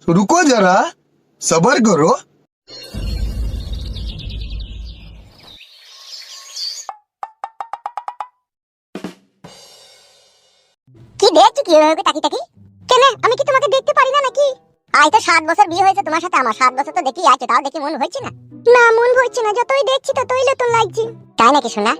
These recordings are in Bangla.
रुको जरा, सबर करो। কি দেখছো কি এভাবে তাকি তাকি? কেন আমি কি তোমাকে দেখতে পারি না নাকি? আজ তো 7 বছর বিয়ে হয়েছে তোমার সাথে আমার, 7 বছর তো দেখি আছো, তাও দেখি মন হচ্ছে না। না মন হচ্ছে না, যতই দেখছি ততই নতুন লাগছে। তাই নাকি শোনা?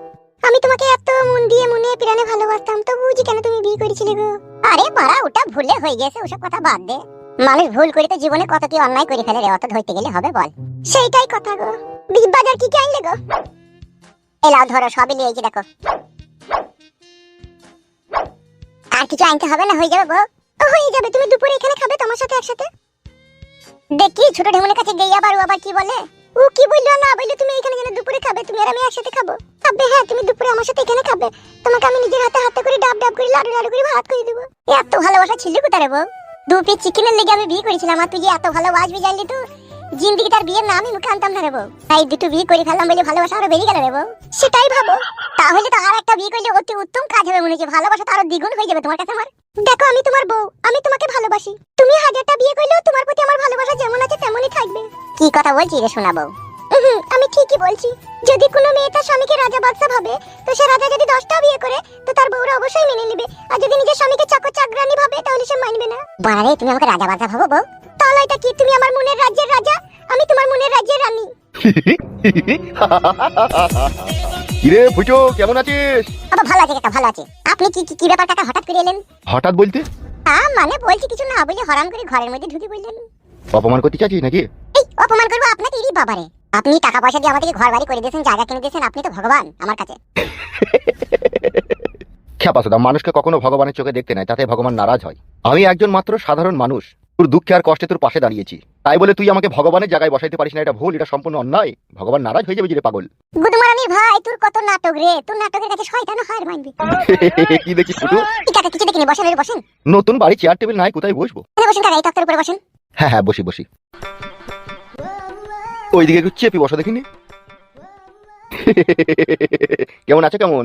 আমি তোমাকে এত মন দিয়ে মনে প্রাণে ভালোবাসতাম, তো বুঝি কেন তুমি বিয়ে করেছিলে গো? আরে মারা, ওটা ভুলে হয়ে গেছে, ওসব কথা বাদ দে। মানুষ ভুল করে তো জীবনে কত কি অন্যায় করে ফেলে রে, অত ধরতে গেলে হবে বল? সেইটাই কথা গো। বিগ বাজার কি কি আনলে গো? এলাও ধরো, সবই নিয়ে এই যে দেখো। আর কিছু আনতে হবে না, হয়ে যাবে বউ? হয়ে যাবে, তুমি দুপুরে এখানে খাবে তোমার সাথে একসাথে। দেখি ছোট ঢেমুনের কাছে গিয়ে আবার কি বলে। ও কি বললো না বললো তুমি এখানে কেন দুপুরে খাবে, তুমি আর আমি একসাথে খাবো। খাবে? হ্যাঁ, তুমি দুপুরে আমার সাথে এখানে খাবে, তোমাকে আমি নিজের হাতে হাতে করে ডাব ডাব করে লাডু লাডু করে ভাত করে দেবো। এত ভালোবাসা ছিল কোথায় বউ? 2 পিস চিকেনের লেগে আমি বিয়ে করেছিলাম, আর তুই যে এত ভালোবাসবি জানলি তো জিন্দিগি তার বিয়ের নামই মুখে আনতাম না রে বউ। তাই দুটো বিয়ে করে ফেললাম বলে ভালোবাসা আরো বেড়ে গেল রে বউ। সেটাই ভাবো, তাহলে তো আর একটা বিয়ে করলে অতি উত্তম কাজ হবে মনে হচ্ছে, ভালোবাসা তো আরো দ্বিগুণ হয়ে যাবে তোমার কাছে আমার। দেখো আমি তোমার বউ, আমি তোমাকে ভালোবাসি, তুমি 1000টা বিয়ে করলেও তোমার প্রতি আমার ভালোবাসা যেমন আছে তেমনই থাকবে। কি কথা বলছি রে শোনা বউ? আমি ঠিকই বলছি। যদি কোনো মেয়ে তার স্বামীকে রাজা বাদশা ভাবে, তো সে রাজা যদি 10টা বিয়ে করে তো তার বউরা অবশ্যই মেনে নেবে, আর যদি নিজের স্বামীকে চাকর চাকরানি ভাবে তাহলে সে মানবে না। বাড়ারে, তুমি আমাকে রাজা বাদশা ভাবো বউ? তাহলে এটা কি, তুমি আমার মনের রাজ্যের রাজা, আমি তোমার মনের রাজ্যের রানী। কিরে ফুটো, কেমন আছিস? বাবা ভালো আছে কাকা, ভালো আছে। আপনি কি কি ব্যাপার কাকা, হঠাৎ করে এলেন? হঠাৎ বলতে? মানে বলছি কিছু না বলে হরাম করে ঘরের মধ্যে ঢুকে পড়লেন। অপমান করতে চাচ্ছিস নাকি? এই অপমান করবো আপনাকে? ইরি বাবারে, আপনি টাকা পয়সা দিয়ে আমাদেরকে ঘর বাড়ি করে দিয়েছেন, জায়গা কিনে দিয়েছেন, আপনি তো ভগবান আমার কাছে। খ্যাপাসোদা, মানুষকে কখনো ভগবানের চোখে দেখতে নাই, তাতে ভগবান নারাজ হয়। আমি একজন মাত্র সাধারণ মানুষ, তোর দুঃখে আর কষ্টে তোর পাশে দাঁড়িয়েছি, তাই বলে তুই আমাকে ভগবানের জায়গায় বসাইতে পারিস না, এটা ভুল, এটা সম্পূর্ণ অন্যায়। ভগবান নারাজ হয়ে যাবে যে পাগল। গুদমারানির ভাই, তোর কত নাটক রে, তোর নাটকের কাছে শয়তানও হার মানবে। কি দেখিস ফুটু? কাকা কিছু দেখিনি, বসেন রে বসেন। নতুন বাড়ি, চেয়ার টেবিল নাই, কোথায় বসবো? বসেন কাকা, এই তক্তার উপরে বসেন। হ্যাঁ হ্যাঁ, বসি বসি। ওইদিকে একটু চেপি বসো দেখিনি। কেমন আছে? কেমন?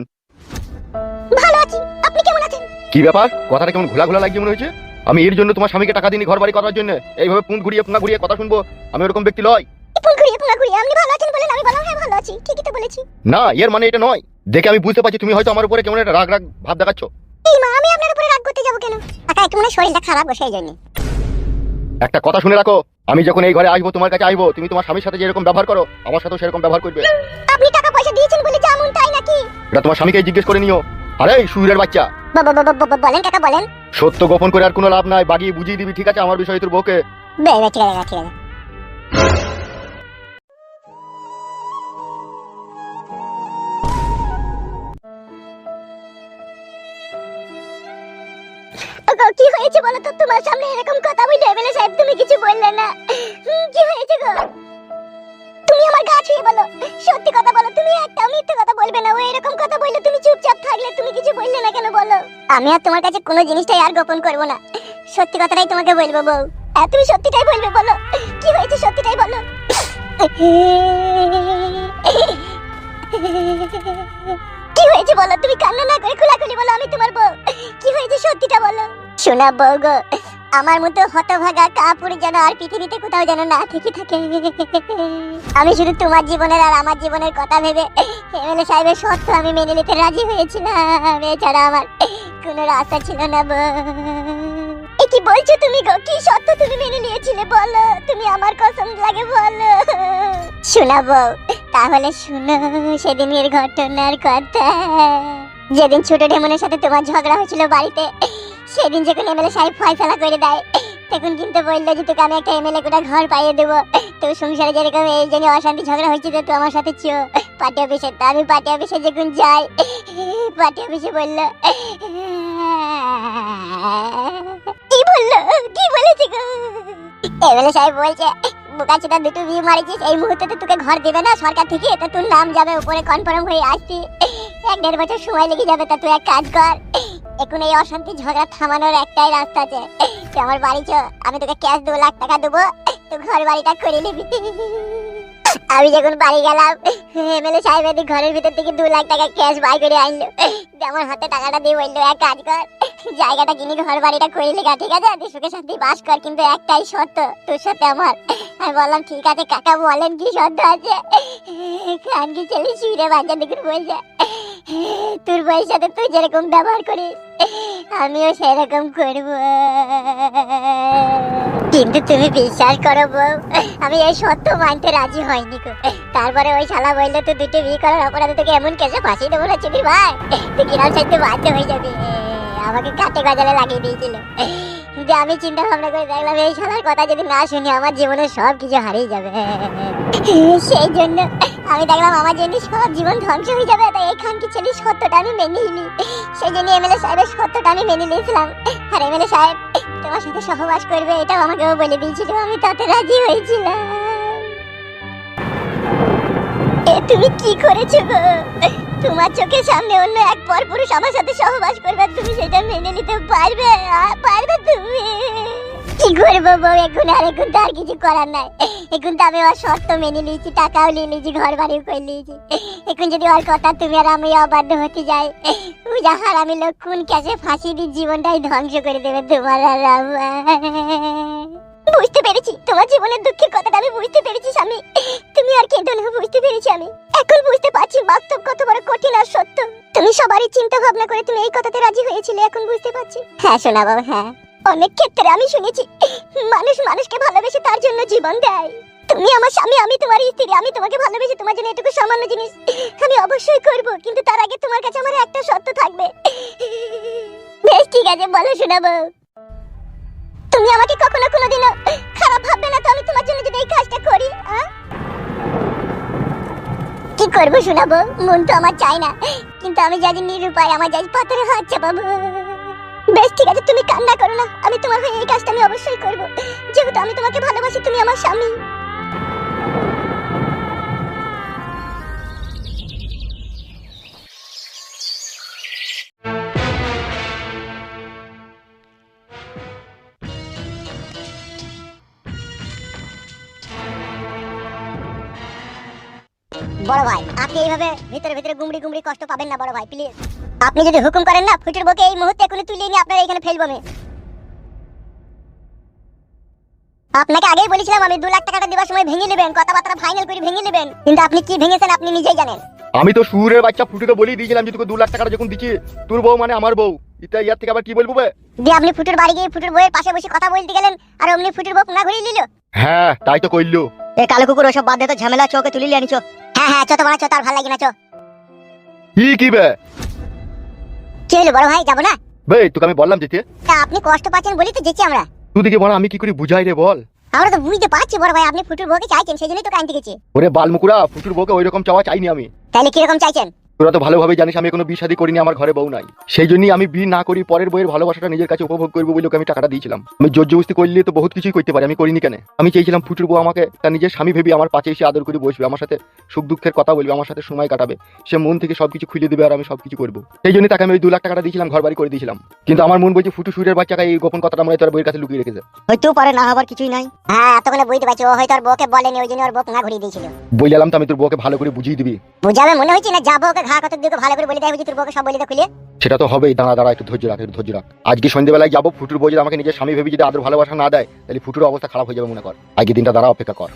ভালো আছি, আপনি কেমন আছেন? কি ব্যাপার, কথাটা কেমন ঘোলা ঘোলা লাগছে মনে হয়েছে? আমি এর জন্য তোমার স্বামীকে টাকা দিইনি ঘর বাড়ি করার জন্য, এইভাবে পুন ঘুরিয়ে পুনা ঘুরিয়ে কথা শুনবো? আমি ওরকম ব্যক্তি লয়। পুন ঘুরিয়ে আপনি ভালো আছেন বলেন, আমি বললাম হ্যাঁ ভালো আছি, ঠিকই তো বলেছি। না, এর মানে এটা নয়। দেখে আমি বুঝতে পারছি তুমি হয়তো আমার উপরে কেমন একটা রাগ রাগ ভাব দেখাচ্ছ। এই মা, আমি আপনার উপরে রাগ করতে যাব কেন? কাকা একটু মনে শরীরটা খারাপ বসে এই জন্য। একটা কথা শুনে রাখো, আমি যখন এই ঘরে আসবো, তোমার কাছে আসবো, তুমি তোমার স্বামীর সাথে যেরকম ব্যবহার করো আমার সাথেও সেরকম ব্যবহার করবে। আপনি টাকা পয়সা দিয়েছেন বলে যেমন তাই নাকি? এটা তোমার স্বামীকে জিজ্ঞেস করে নিও। আরে সুরের বাচ্চা, বলেন কাকা বলেন। সত্য গোপন করে আর কোনো লাভ নাই, বাগিয়ে বুঝিয়ে দিবি, ঠিক আছে, আমার বিষয়ে তোর বউকে। ঠিক আছে ঠিক আছে। কি হয়েছে বলো তো, তোমার সামনে এরকম কথা বলে এমএলএ সাহেব তুমি কিছু বললে না, কি হয়েছে গো? তুমি আমার গা ছুঁয়ে বলো, সত্যি কথা বলো, তুমি একটা মিথ্যে কথা বলবে না। ও এরকম কথা বললে তুমি চুপচাপ থাকলে, তুমি কিছু বললে না কেন বলো? আমি আর তোমার কাছে কোনো জিনিসটাই আর গোপন করব না, সত্যি কথাটাই তোমাকে বলবো বউ। তুমি সত্যিটাই বলবে, বলো কি হয়েছে, সত্যিটাই বলো। কি হয়েছে বলো, তুমি কান্না না করে খোলাখুলি বলো, আমি তোমার বউ। কি হয়েছে সত্যিটা বলো। শোনা বউ গো, আমার মতো হতভাগা কাপুর যেন আর পৃথিবীতে কোথাও যেন না থেকে থাকে। আমি শুধু তোমার জীবনের আর আমার জীবনের কথা ভেবে এমএলএ সাহেবের শর্ত আমি মেনে নিতে রাজি হয়েছিলাম, এছাড়া আমার কোনো রাস্তা ছিল না বউ। এ কি বলছো তুমি গো, কি শর্ত তুমি মেনে নিয়েছিলে বলো, তুমি আমার কসম লাগে বলো। শোনা বউ, তাহলে শুনো সেদিনের ঘটনার কথা। যেদিন ছোট ঢেমনের সাথে তোমার ঝগড়া হয়েছিল বাড়িতে, সেদিন যখন এমএলএ সাহেব ফয়সালা করে দেয়, তখন কিন্তু বললো যে তোকে আমি একটা এমএলএ কোটা ঘর পাইয়ে দেবো, তো সংসারে যেরকম এই জন্য অশান্তি ঝগড়া হয়েছিল তো আমার সাথে চো পার্টি অফিসে। তা আমি পার্টি অফিসে যখন যাই, পার্টি অফিসে বললো, কি বললো, কি বলেছে গো? এমএলএ সাহেব বলছে বোকাচোদা, দুটো বিয়ে মারিছিস, এই মুহূর্তে তো তোকে ঘর দেবে না সরকার থেকে, তা তোর নাম যাবে উপরে কনফার্ম হয়ে আসছি, 1-1.5 বছর সময় লেগে যাবে। তা তুই এক কাজ কর, এখন এই অশান্তি ঝগড়া থামানোর একটাই রাস্তা আছে, তুই আমার বাড়ি চো, আমি তোকে ক্যাশ 2 লাখ টাকা দেবো, তুই ঘর বাড়িটা করে নিবি। আমি যখন বাড়ি গেলাম, এমএলএ সাহেব ঘরের ভিতর থেকে 2 লাখ টাকা ক্যাশ বাই করে আনলো, আমার হাতে টাকাটা দিয়ে বললো এক কাজ কর, জায়গাটা কিনে ঘর বাড়িটা করে লেগা, ঠিক আছে? তুই সুখে শান্তি বাস কর, কিন্তু একটাই শর্ত তোর সাথে আমার। আমি বললাম ঠিক আছে কাকা, বলেন কি শর্ত আছে? খানকি ছেলে শুয়ে বাচ্চা দেখুন বলছে, তোর বউয়ের সাথে তুই যেরকম ব্যবহার করিস আমিও সেরকম করবো। কিন্তু তুমি বিশ্বাস করো বউ, আমি এই সত্য মানতে রাজি হয়নি গো। তারপরে ওই শালা বললে তুই দুটো বিয়ে করার অপরাধে তোকে এমন কেসে ফাঁসি দেবো না চিনি ভাই, তুই কিরাম সাইতে বাধ্য হয়ে যাবে। আমাকে কাটে গজালে লাগিয়ে দিয়েছিল। কিন্তু আমি চিন্তা ভাবনা করে দেখলাম এই শালার কথা যদি না শুনি আমার জীবনে সব কিছু হারিয়ে যাবে। সেই জন্য আমি দেখলাম আমার জন্য সব জীবন ধ্বংস হয়ে যাবে, তাই এই খানকি ছেলে সত্যটা আমি মেনে নিই। সেই জন্য এমএলএ সাহেবের সত্যটা আমি মেনে নিয়েছিলাম। আর এমএলএ সাহেব তোমার সাথে সহবাস করবে এটাও আমাকেও বলে দিয়েছিল, আমি তাতে রাজি হয়েছিলাম। তুমি কি করেছো গো? তোমার চোখের সামনে অন্য এক পরপুরুষ আমার সাথে সহবাস করবে, তুমি সেটা মেনে নিতে পারবে? পারবে তুমি? কি করবো বউ, এখন তো আর কিছু করার নাই। এখন তো আমি ওর শর্ত মেনে নিয়েছি, টাকাও নিয়ে নিয়েছি, ঘর বাড়িও করে নিয়েছি। এখন যদি ওর কথা তুমি আর আমি অবাধ্য হতে যাই, যাহার আমি লোক কোন ক্যাসে ফাঁসি দিয়ে জীবনটাই ধ্বংস করে দেবে তোমার আর আমার। বুঝতে পেরেছি তোমার জীবনের দুঃখের কথাটা, আমি বুঝতে পেরেছি স্বামী। তুমি আর কেঁদো না, বুঝতে পেরেছি আমি। এখন বুঝতে পারছি বাস্তব কত বড় কঠিন আর সত্য। তুমি সবারই চিন্তা ভাবনা করে তুমি এই কথাতে রাজি হয়েছিলে, এখন বুঝতে পারছি। হ্যাঁ শোনা বাবা, হ্যাঁ অনেক ক্ষেত্রে আমি শুনেছি মানুষ মানুষকে ভালোবেসে তার জন্য জীবন দেয়। তুমি আমার স্বামী, আমি তোমার স্ত্রী, আমি তোমাকে ভালোবেসে তোমার জন্য এটুকু সামান্য জিনিস আমি অবশ্যই করব, কিন্তু তার আগে তোমার কাছে আমার একটা শর্ত থাকবে। বেশ ঠিক আছে, বলো শোনাবো। তুমি আমাকে কখনো কোনোদিনও খারাপ ভাববে না তো আমি তোমার জন্য যদি এই কাজটা করি? কি করবো শোনাবো, মন তো আমার চাই না, কিন্তু আমি যাই নিরুপায়, আমার যাই পাথরে হাত চাপাবো। বেশ ঠিক আছে, তুমি কান্না করো না, আমি তোমার হয়ে এই কাজটা আমি অবশ্যই করব, যেহেতু আমি তোমাকে ভালোবাসি, তুমি আমার স্বামী। বড় ভাই আপনি এইভাবে ভিতরে ভিতরে গুমড়ি গুমড়ি কষ্ট পাবেন না বড় ভাই, প্লিজ। আপনি যদি হুকুম করেন না ফুটের বউকে এই মুহূর্তে এখনই তুলে নিয়ে আপনারা এখানে ফেলবো আমি। আপনাকে আগেই বলেছিলাম আমি 2 লাখ টাকাটা দেওয়ার সময় ভেঙে নেবেন, কথাবার্তা ফাইনাল করে ভেঙে নেবেন, কিন্তু আপনি কি ভেঙেছেন আপনি নিজেই জানেন। আমি তো সুরের বাচ্চা ফুটুকে বলেই দিয়েছিলাম যে তোকে 2 লাখ টাকা যখন দিচ্ছি তোর বউ মানে আমার বউ, এটা ইয়ার থেকে আবার কি বলবো? দিয়ে আপনি ফুটের বাড়ি গিয়ে ফুটের বউয়ের পাশে বসে কথা বলতে গেলেন, আর অমনি ফুটের বউ না ঘুরিয়ে নিল। হ্যাঁ তাই তো কইলো। এ কালো কুকুর ওসব বাদ দে তো, ঝামেলা চোখে তুলে নিয়ে আনিছো। হ্যাঁ হ্যাঁ চো তো বড় চো, তার ভালো লাগে না চো। কি বে কি হলো বড় ভাই, যাবো না? বে তোকে আমি বললাম যেতে, তা আপনি কষ্ট পাচ্ছেন বলি তো যেছি আমরা। তুই দিকে বল আমি কি করে বুঝাই রে বল। আমরা তো বুঝতে পারছি বড় ভাই আপনি ফুটের বউকে চাইছেন, সেই জন্যই তো কাইন্তে গেছি। ওরে বালমুকুরা, ফুটুর বউকে ওইরকম চাওয়া চাইনি আমি। তাহলে কিরকম চাইছেন? তোরা তো ভালোভাবে জানিস আমি কোনো বিয়ে শাদী করিনি, আমার ঘরে বউ নাই, সেই জন্যই আমি বিয়ে না করি পরের বউয়ের ভালোবাসাটা নিজের কাছে উপভোগ করবো বলে ওকে আমি টাকাটা দিয়েছিলাম। আমি জোর জবরদস্তি করলে তো বহুত কিছুই করতে পারি, আমি করিনি কেন? আমি চেয়েছিলাম ফুটুর বউ আমাকে তার নিজের স্বামী ভেবে আমার পাশে এসে আদর করে বসবে, আমার সাথে সুখ দুঃখের কথা বলবে, আমার সাথে সময় কাটাবে, সে মন থেকে সবকিছু খুলে দেবে আর আমি সবকিছু করবো। সেই জন্য তাকে আমি ওই 2 লাখ টাকাটা দিয়েছিলাম, ঘর বাড়ি করে দিয়েছিলাম। কিন্তু আমার মন বলছে ফুটু সুরের বাচ্চাকে এই গোপন কথাটা মনে হয় তোর বউয়ের কাছে লুকিয়ে রেখেছে। হয়তো পারে না হবার কিছুই নাই। হ্যাঁ এতক্ষণে বুঝতে পারছি, ও হয়তো ওর বউকে বলেনি, ওই জন্য ওর বউ না ঘুরিয়ে দিয়েছিল। বললাম তো আমি তোর বউকে ভালো করে বুঝিয়ে দিবি। বুঝাবে মনে হচ্ছে না, যাবো ওকে ঘা কত দিকে ভালো করে বলে দেয়, বুঝি তোর বউকে সব বলে দে খুলে। সেটা তো হবেই, দাঁড়া দাঁড়া একটু ধৈর্য রাখ, একটু ধৈর্য রাখ। আজকে সন্ধ্যেবেলায় যাবো, ফুটুর বউ যদি আমাকে নিজের স্বামী ভেবে যদি আদর ভালোবাসা না দেয় তাহলে ফুটুর অবস্থা খারাপ হয়ে যাবে মনে কর। আজকে দিনটা দাঁড়া, অপেক্ষা কর।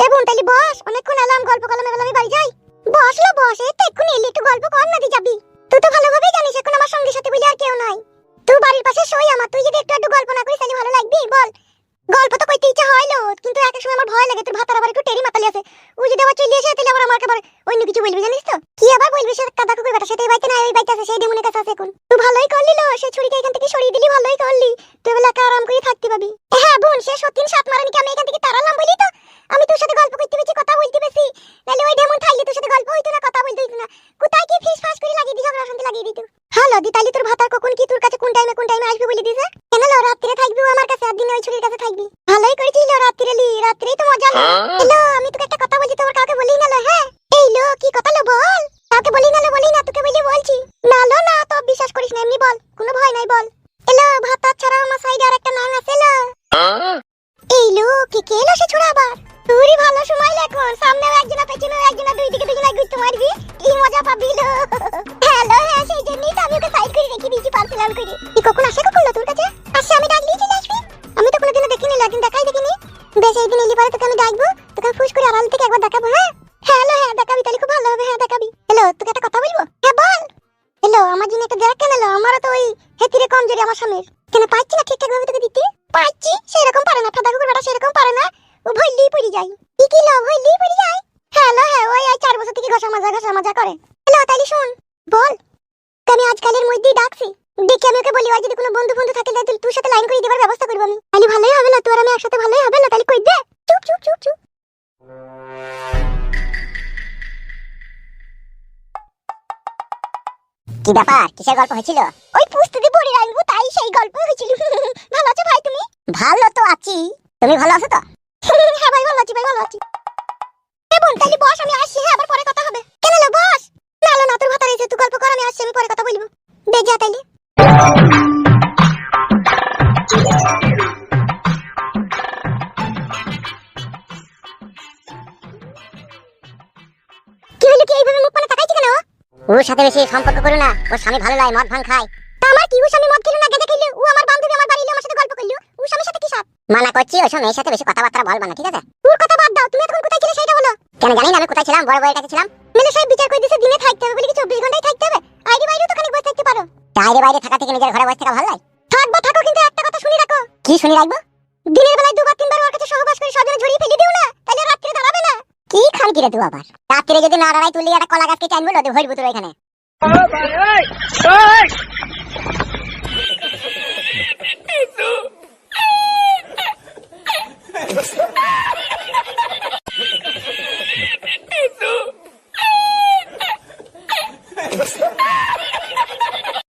এবং তাহলে বস, অনেকক্ষণ এলাম, গল্প করলাম, এবার আমি বাড়ি যাই। বসলো বস, এই তো এক্ষুনি এলি, একটু গল্প কর না, দি যাবি। তুই তো ভালোভাবেই জানিস এখন আমার সঙ্গে সাথে বলি আর কেউ নাই। তুই বাড়ির পাশে সই আমার, তুই যদি একটু গল্প না করিস তাহলে ভালো লাগবে? বল। গল্প তো কইতে ইচ্ছা হইলো, কিন্তু এক এক সময় আমার ভয় লাগে, তোর ভাতার আবার একটু টেরি মাতালি আছে, ও যদি আবার চলে আসে তাহলে আবার আমাকে আবার অন্য কিছু বলবি, জানিস তো? কি আবার বলবি, সে কাদা কুকুর বেটা, সেটাই বাইতে না ওই বাইতে আছে, সেই ডেমনের কাছে আছে এখন। তুই ভালোই করলি লো, সে ছুরিকে এখান থেকে সরিয়ে দিলি, ভালোই করলি, তুই বেলা আরাম করে থাকতে পাবি। হ্যাঁ বোন, সে সত্যি সাত মারানি কি আমি এখান থেকে তাড়ালাম বলি তো আমি তোর সাথে গল্প করতে বেশি, কথা বলতে বেশি, নাহলে ওই ডেমন থাকলে তোর সাথে গল্প হইতো না, কথা বলতে হইতো না। কোথায় কি ফিস ফাস করে লাগিয়ে দি, ঝগড়া শান্তি লাগিয়ে দিত। হ্যালো দি, তাহলে তোর ভাতার কখন কি তোর কাছে কোন টাইমে আসবে বলে দিছে? কেন লো, রাত্রে থাকবি আমার কাছে আর দিনে ওই ছুরির কাছে থাকবি? ভালোই করেছিস লো, রাত্রেই তো মজা লো। হ্যালো আমি তোকে একটা কথা বলছি, তোর কাউকে বলি না লো। হ্যাঁ এই লো, কি কথা লো বল। কাউকে বলি না লো, বলি না, তোকে বলি বলছি না লো। না তো বিশ্বাস করিস না, এমনি বল, কোনো ভয় নাই বল। এলো ভাতার ছাড়া আমার সাইডে আর একটা নাম আছে লো। এই লো, কি কেলো সে ছোড়া আবার? তুই ভালো সময় এখন, সামনেও একজনা পেছনেও একজনা, দুই দিকে দুজনা ঘুরতে মারবি, কি মজা পাবি লো। কমজোরি আমার স্বামীর। কেন পাচ্ছি না ঠিকঠাক ভাবে তোকে দিতে? পাচ্ছি, সেরকম পারে না, ফাদা কুকুর বেটা সেরকম পারে না। ও ভইলেই পড়ে যায়। কি লো, ভইলেই পড়ে যায়। হ্যালো হ্যাঁ, ওই 4 বছর থেকে ঘষা মাজা করে। হ্যালো তাইলে শোন, বল। আমি আজকালের মধ্যেই ডাকছি, দেখি আমি ওকে বলি ওই যদি কোনো বন্ধু বন্ধু থাকে তাহলে তোর সাথে লাইন করে দেবার ব্যবস্থা করব আমি। তাহলে ভালোই হবে না, তোর আমি একসাথে ভালোই হবে না, তাহলে কই দে। চুপ চুপ চুপ চুপ। কি ব্যাপার, কিসের গল্প হয়েছিল? ওই পুস্তিতে পড়ে রাখবো তাই সেই গল্প হয়েছিল। ভালো আছো ভাই তুমি? ভালো তো আছি, তুমি ভালো আছো তো? হ্যাঁ ভাই ভালো আছি, ভাই ভালো আছি। বোন তাহলে বস, আমি আসছি, হ্যাঁ আবার পরে কথা হবে। কেন লো বস? না তোর ভাতা রয়েছে, তুই গল্প কর, আমি আসছি, আমি পরে কথা বলবো। দে যা তাইলে। কি হলো, কি এইভাবে মুখ পানে তাকাইছি কেন? ওর সাথে বেশি সম্পর্ক করো না, ওর স্বামী ভালো লাগে, মদ ভাঙ খায়। তা আমার কি, ওর স্বামী মদ খেলো না গেঁজা খেলো? ও আমার বান্ধবী, আমার বাড়ি এলো, আমার সাথে গল্প করলো, ওর স্বামীর সাথে কি সাথ? মানা করছি ওই সময় মেয়ের সাথে বেশি কথাবার্তা বলবা না, ঠিক আছে? ওর কথা বাদ দাও, তুমি এখন কোথায় ছিলে সেটা বলো। কেন জানি না আমি কোথায় ছিলাম, বড় বউয়ের কাছে ছিলাম। মেলে সাহেব বিচার করে দিয়েছে দিনে থাকতে হবে বলে কি 24 ঘন্টাই থাকতে হবে? আইডি বাইরেও তো খানিক বসে থাকতে পারো। আইডি বাইরে থাকা থেকে নিজের ঘরে বসে থাকা ভালো লাগে? থাকবো থাকো, কিন্তু একটা কথা শুনি রাখো। কি শুনি রাখবো? দিনের বেলায় 2-3 বার ওর কাছে সহবাস করে সজনে ঝরিয়ে ফেলে দিও না, তাহলে রাত্রে দাঁড়াবে না। কি খান কি রে তুই আবার? রাত্রে যদি না দাঁড়াই তুই একটা কলা গাছকে চাইবো, ভরবো তোর এখানে।